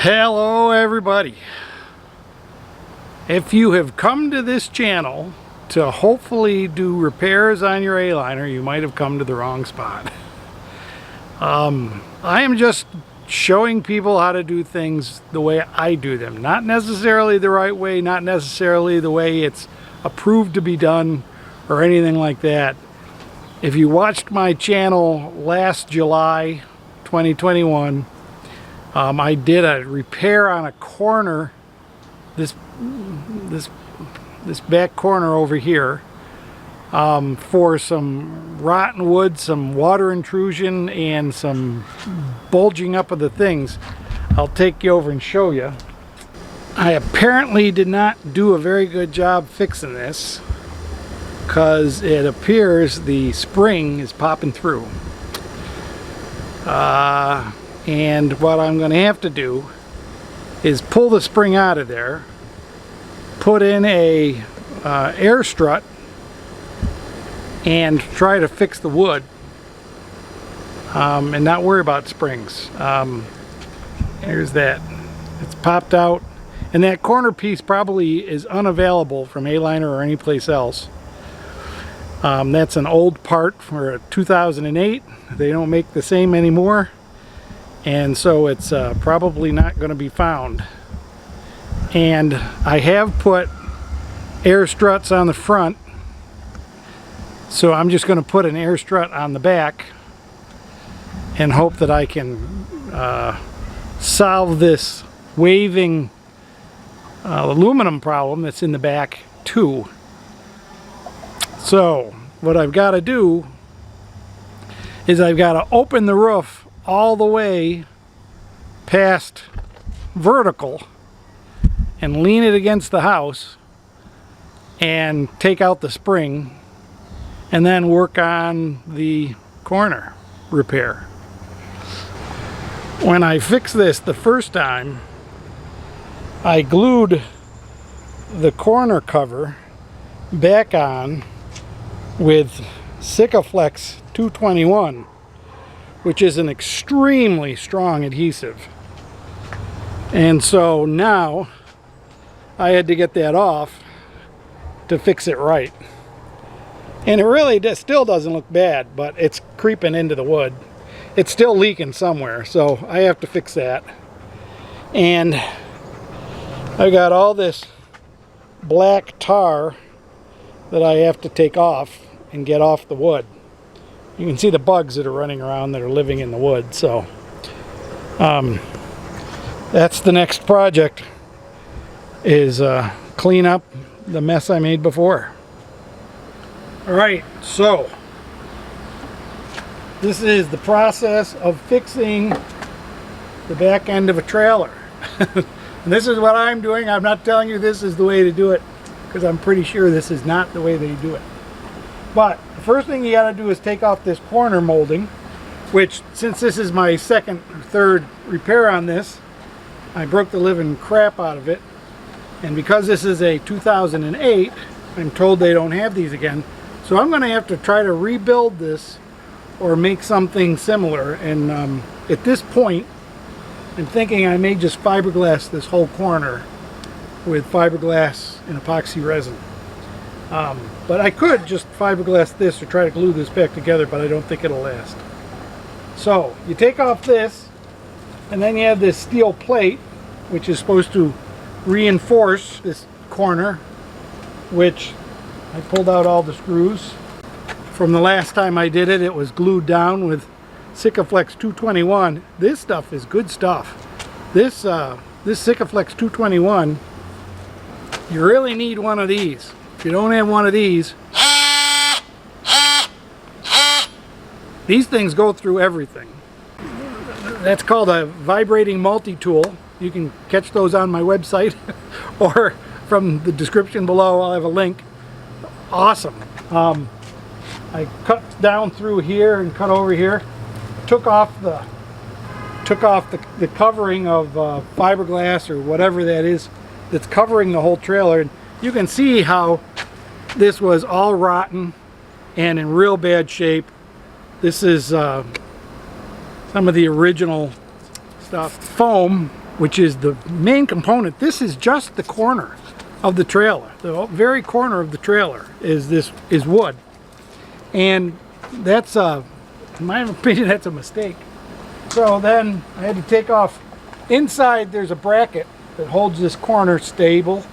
Hello everybody. If you have come to this channel to hopefully do repairs on your A-liner, you might have come to the wrong spot. I am just showing people how to do things the way I do them. Not necessarily the right way, not necessarily the way it's approved to be done or anything like that. If you watched my channel last July 2021, I did a repair on a corner, this back corner over here, for some rotten wood, some water intrusion, and some bulging up of the things. I'll take you over and show you. I apparently did not do a very good job fixing this, because it appears the spring is popping through. And what I'm going to have to do is pull the spring out of there, put in a air strut, and try to fix the wood, and not worry about springs. Here's that. It's popped out, and that corner piece probably is unavailable from A-liner or any place else. That's an old part for a 2008. They don't make the same anymore, and so it's probably not going to be found. And I have put air struts on the front, so I'm just going to put an air strut on the back and hope that I can solve this waving aluminum problem that's in the back too. So what I've got to do is I've got to open the roof all the way past vertical and lean it against the house and take out the spring, and then work on the corner repair. When I fixed this the first time, I glued the corner cover back on with Sikaflex 221, which is an extremely strong adhesive. And so now I had to get that off to fix it right. And it really still doesn't look bad, but it's creeping into the wood. It's still leaking somewhere, so I have to fix that. And I got all this black tar that I have to take off and get off the wood. You can see the bugs that are running around that are living in the wood. So that's the next project, is clean up the mess I made before. Alright, so this is the process of fixing the back end of a trailer. And this is what I'm doing. I'm not telling you this is the way to do it, because I'm pretty sure this is not the way they do it. But the first thing you got to do is take off this corner molding, which, since this is my second or third repair on this, I broke the living crap out of it. And because this is a 2008, I'm told they don't have these again. So I'm going to have to try to rebuild this or make something similar. And at this point, I'm thinking I may just fiberglass this whole corner with fiberglass and epoxy resin. But I could just fiberglass this or try to glue this back together, but I don't think it'll last. So you take off this, and then you have this steel plate, which is supposed to reinforce this corner, which I pulled out all the screws. From the last time I did it, it was glued down with Sikaflex 221. This stuff is good stuff. This Sikaflex 221, you really need one of these. If you don't have one of these things go through everything. That's called a vibrating multi-tool. You can catch those on my website or from the description below. I'll have a link. Awesome. I cut down through here and cut over here. Took off the covering of fiberglass or whatever that is that's covering the whole trailer. And you can see how this was all rotten and in real bad shape. This is some of the original stuff. Foam which is the main component. This is just the corner of the trailer. The very corner of the trailer is wood. And that's, in my opinion, that's a mistake. So then I had to take off. Inside there's a bracket that holds this corner stable.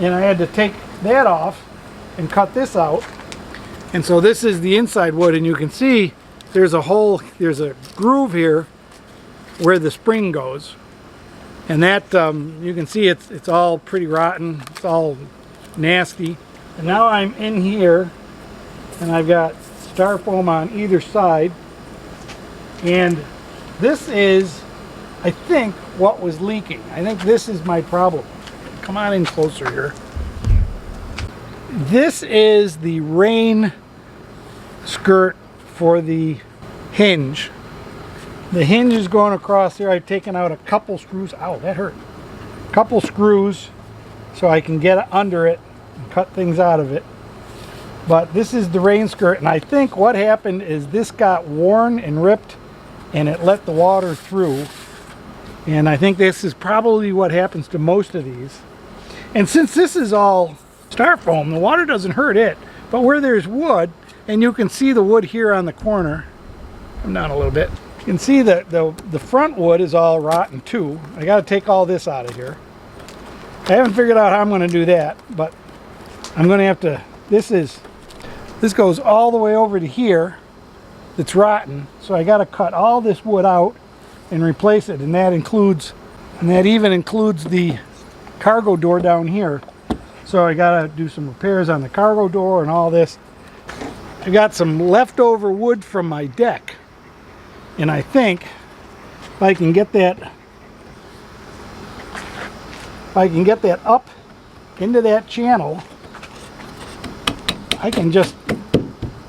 And I had to take that off and cut this out. And so this is the inside wood, and you can see there's a hole, there's a groove here where the spring goes. And that, you can see it's all pretty rotten, it's all nasty. And now I'm in here, and I've got styrofoam on either side. And this is, I think, what was leaking. I think this is my problem. Come on in closer here. This is the rain skirt for the hinge. The hinge is going across here. I've taken out a couple screws. Ow, that hurt. A couple screws so I can get under it and cut things out of it. But this is the rain skirt, and I think what happened is this got worn and ripped and it let the water through. And I think this is probably what happens to most of these. And since this is all styrofoam, the water doesn't hurt it. But where there's wood, and you can see the wood here on the corner, come down a little bit, you can see that the front wood is all rotten too. I got to take all this out of here. I haven't figured out how I'm going to do that, but I'm going to have to, this goes all the way over to here. It's rotten, so I got to cut all this wood out and replace it, and that even includes the cargo door down here. So I got to do some repairs on the cargo door and all this. I got some leftover wood from my deck, and I think if I can get that up into that channel, I can just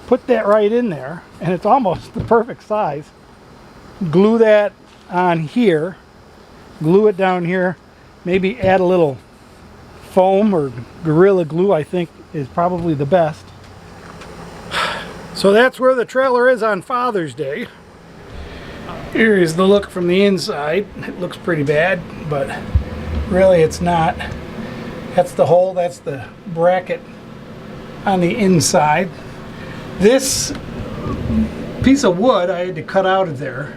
put that right in there, and it's almost the perfect size. Glue that on here, glue it down here, maybe add a little foam or Gorilla Glue, I think is probably the best. So that's where the trailer is on Father's Day. Here is the look from the inside. It looks pretty bad, but really it's not. That's the hole, that's the bracket on the inside. This piece of wood I had to cut out of there.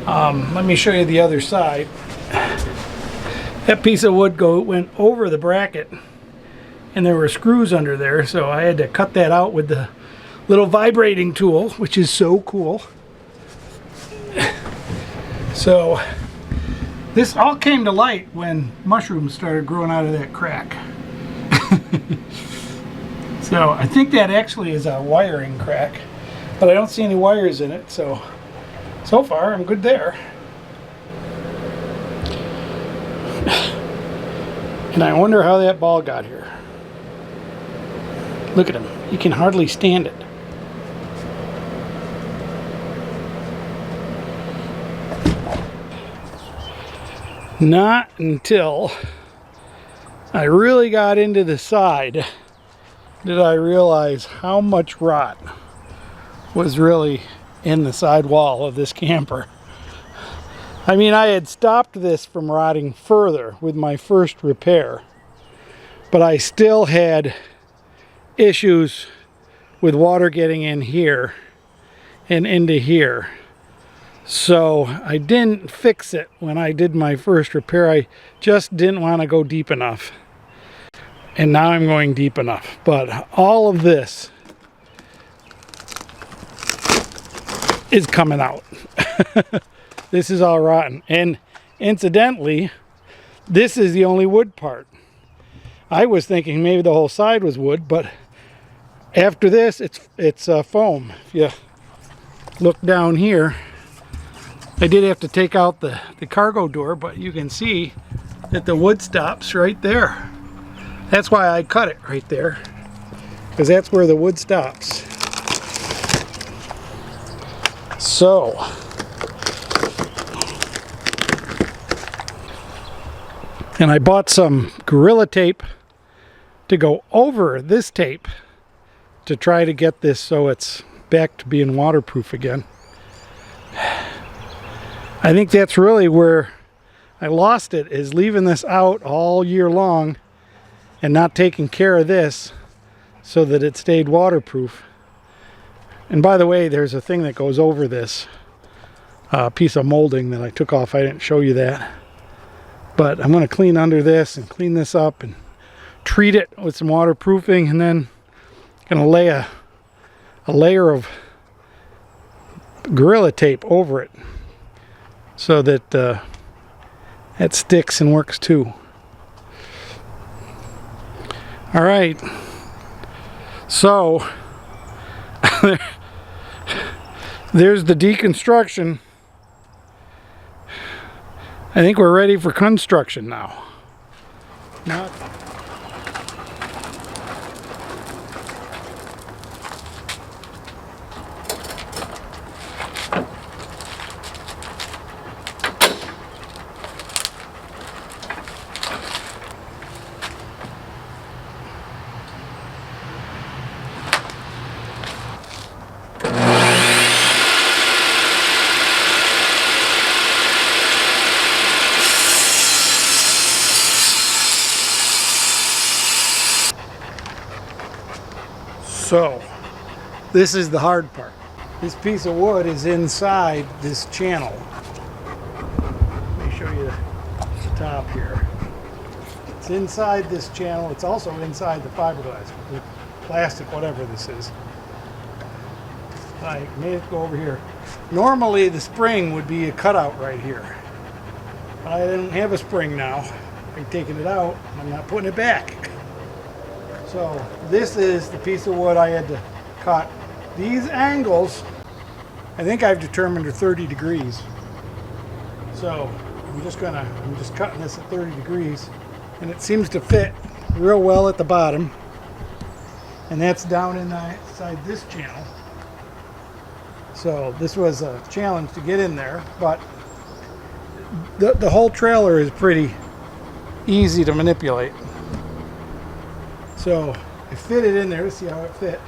Let me show you the other side. That piece of wood went over the bracket, and there were screws under there, so I had to cut that out with the little vibrating tool, which is so cool. So this all came to light when mushrooms started growing out of that crack. So I think that actually is a wiring crack, but I don't see any wires in it, so far I'm good there. And I wonder how that ball got here. Look at him. He can hardly stand it. Not until I really got into the side did I realize how much rot was really in the side wall of this camper. I mean, I had stopped this from rotting further with my first repair, but I still had issues with water getting in here and into here. So I didn't fix it when I did my first repair. I just didn't want to go deep enough. And now I'm going deep enough. But all of this is coming out. This is all rotten. And incidentally, this is the only wood part. I was thinking maybe the whole side was wood, but after this, it's foam. If you look down here, I did have to take out the cargo door, but you can see that the wood stops right there. That's why I cut it right there, because that's where the wood stops. So, and I bought some Gorilla Tape to go over this tape to try to get this so it's back to being waterproof again. I think that's really where I lost it is leaving this out all year long and not taking care of this so that it stayed waterproof. And by the way, there's a thing that goes over this piece of molding that I took off. I didn't show you that. But I'm going to clean under this and clean this up and treat it with some waterproofing, and then going to lay a layer of Gorilla Tape over it so that it sticks and works too. All right, so there's the deconstruction. I think we're ready for construction now. So, this is the hard part. This piece of wood is inside this channel. Let me show you the top here. It's inside this channel. It's also inside the fiberglass, the plastic, whatever this is. I made it go over here. Normally the spring would be a cutout right here. But I didn't have a spring now. I'm taking it out. I'm not putting it back. So this is the piece of wood I had to cut. These angles, I think I've determined are 30 degrees. So I'm just cutting this at 30 degrees, and it seems to fit real well at the bottom. And that's down inside this channel. So this was a challenge to get in there, but the whole trailer is pretty easy to manipulate. So I fit it in there to see how it fit,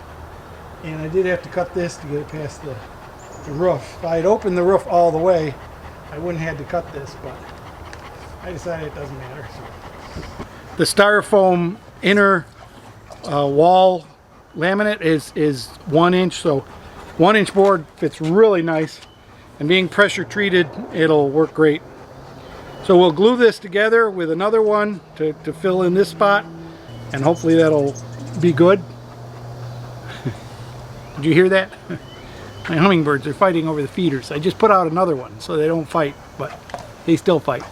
and I did have to cut this to get it past the roof. If I had opened the roof all the way, I wouldn't have had to cut this, but I decided it doesn't matter. So. The styrofoam inner wall laminate is 1 inch, so 1 inch board fits really nice, and being pressure treated, it'll work great. So we'll glue this together with another one to fill in this spot, and hopefully that'll be good. Did you hear that? My hummingbirds are fighting over the feeders. I just put out another one so they don't fight, but they still fight.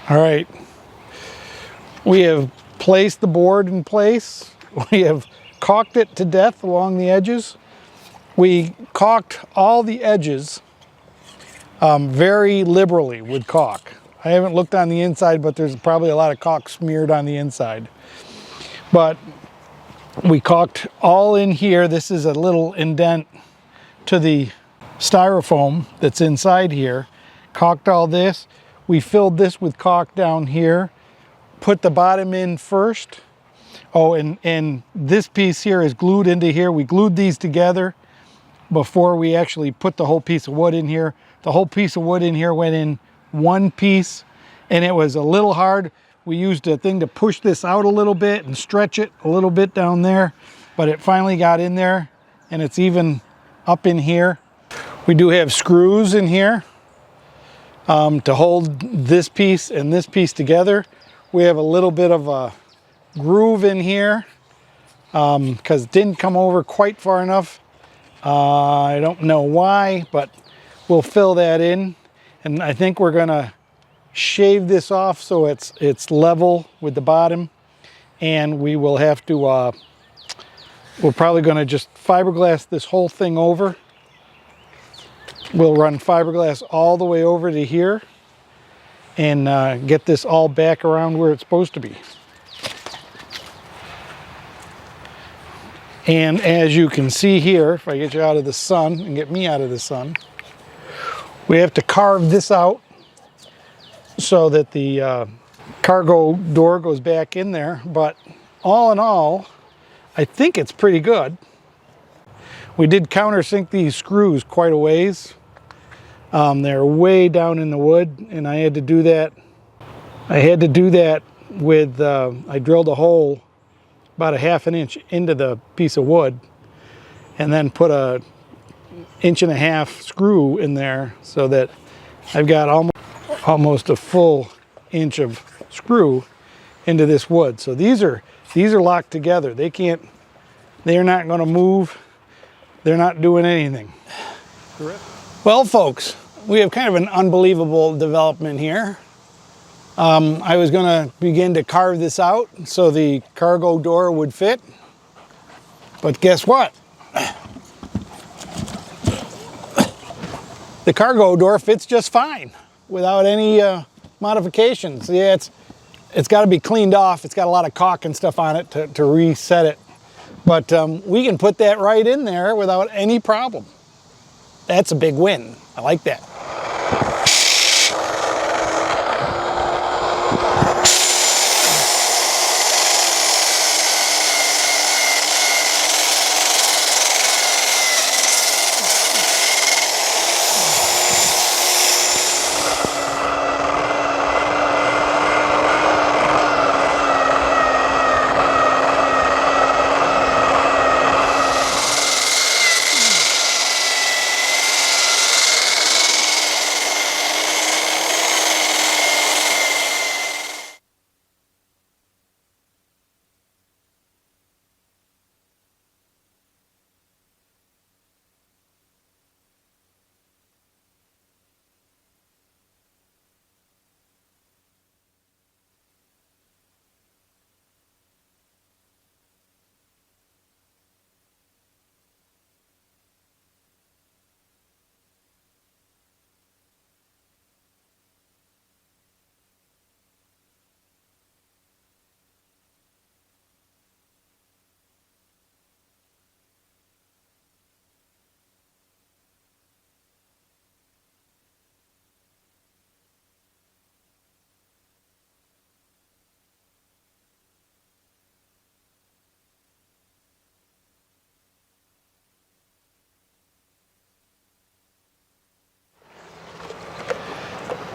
All right, we have placed the board in place. We have caulked it to death along the edges. We caulked all the edges very liberally with caulk. I haven't looked on the inside, but there's probably a lot of caulk smeared on the inside. But we caulked all in here. This is a little indent to the styrofoam that's inside here. Caulked all this. We filled this with caulk down here, put the bottom in first. Oh, and this piece here is glued into here. We glued these together before we actually put the whole piece of wood in here. The whole piece of wood in here went in one piece, and it was a little hard. We used a thing to push this out a little bit and stretch it a little bit down there, but it finally got in there, and it's even up in here. We do have screws in here. To hold this piece and this piece together. We have a little bit of a groove in here because it didn't come over quite far enough. I don't know why, but we'll fill that in. And I think we're gonna shave this off so it's level with the bottom. And we will have to, we're probably gonna just fiberglass this whole thing over. We'll run fiberglass all the way over to here and get this all back around where it's supposed to be. And as you can see here, if I get you out of the sun and get me out of the sun, we have to carve this out so that the cargo door goes back in there. But all in all, I think it's pretty good. We did countersink these screws quite a ways. They're way down in the wood, and I had to do that. I had to do that with, I drilled a hole about a ½ inch into the piece of wood and then put a 1.5 inch screw in there so that I've got almost a full inch of screw into this wood. So these are locked together. They're not going to move. They're not doing anything. Well, folks, we have kind of an unbelievable development here. I was going to begin to carve this out so the cargo door would fit, but guess what? The cargo door fits just fine without any modifications. Yeah, it's got to be cleaned off. It's got a lot of caulk and stuff on it to reset it, but we can put that right in there without any problem. That's a big win. I like that.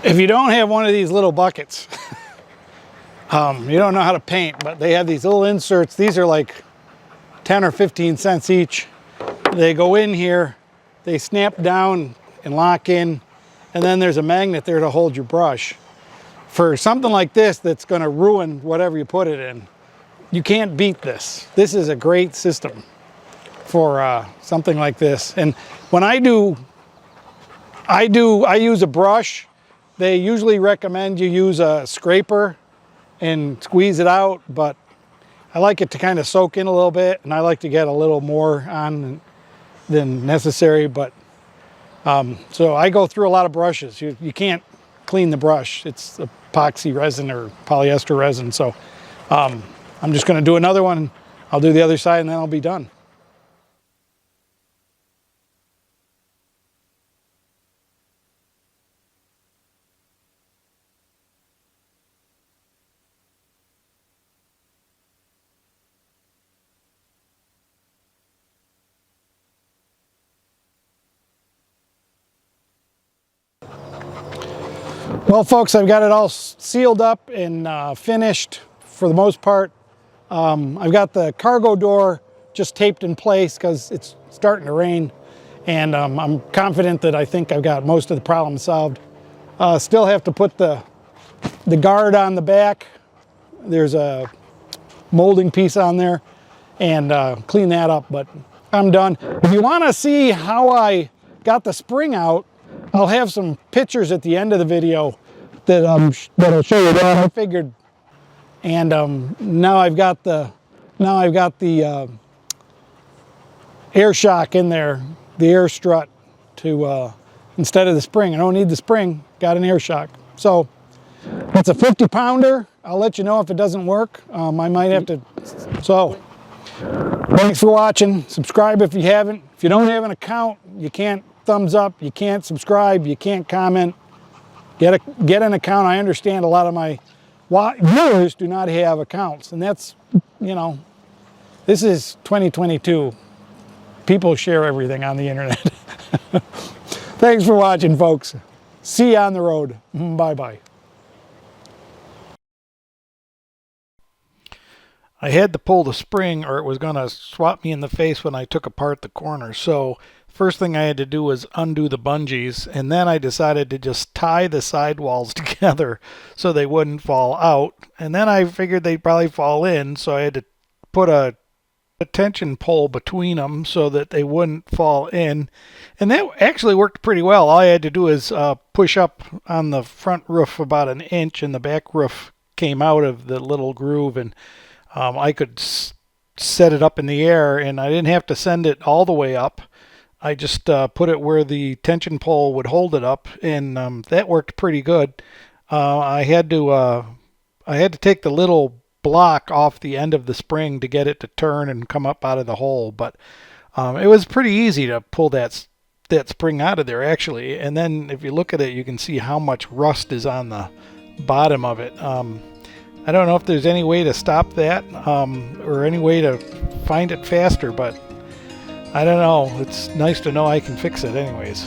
If you don't have one of these little buckets, you don't know how to paint, but they have these little inserts. These are like 10 or 15 cents each. They go in here, they snap down and lock in, and then there's a magnet there to hold your brush. For something like this that's going to ruin whatever you put it in, you can't beat this. This is a great system for something like this. And when I use a brush. They usually recommend you use a scraper and squeeze it out, but I like it to kind of soak in a little bit, and I like to get a little more on than necessary. But so I go through a lot of brushes. You can't clean the brush. It's epoxy resin or polyester resin. So I'm just going to do another one. I'll do the other side and then I'll be done. Well, folks, I've got it all sealed up and finished for the most part. I've got the cargo door just taped in place because it's starting to rain, and I'm confident that I think I've got most of the problem solved. Still have to put the guard on the back. There's a molding piece on there and clean that up, but I'm done. If you want to see how I got the spring out, I'll have some pictures at the end of the video that'll show you that. I figured, and now I've got the air shock in there, the air strut to instead of the spring. I don't need the spring, got an air shock. So it's a 50-pounder. I'll let you know if it doesn't work. I might have to. So thanks for watching. Subscribe if you haven't. If you don't have an account, you can't thumbs up, you can't subscribe, you can't comment. Get an account. I understand a lot of my viewers do not have accounts, and that's, you know, this is 2022. People share everything on the internet. Thanks for watching, folks. See you on the road. Bye-bye. I had to pull the spring or it was going to swap me in the face when I took apart the corner. So first thing I had to do was undo the bungees, and then I decided to just tie the sidewalls together so they wouldn't fall out. And then I figured they'd probably fall in, so I had to put a tension pole between them so that they wouldn't fall in. And that actually worked pretty well. All I had to do is push up on the front roof about an inch, and the back roof came out of the little groove, and I could set it up in the air, and I didn't have to send it all the way up. I just put it where the tension pole would hold it up, and that worked pretty good. I had to take the little block off the end of the spring to get it to turn and come up out of the hole, but it was pretty easy to pull that spring out of there, actually. And then if you look at it, you can see how much rust is on the bottom of it. I don't know if there's any way to stop that or any way to find it faster, but I don't know. It's nice to know I can fix it anyways.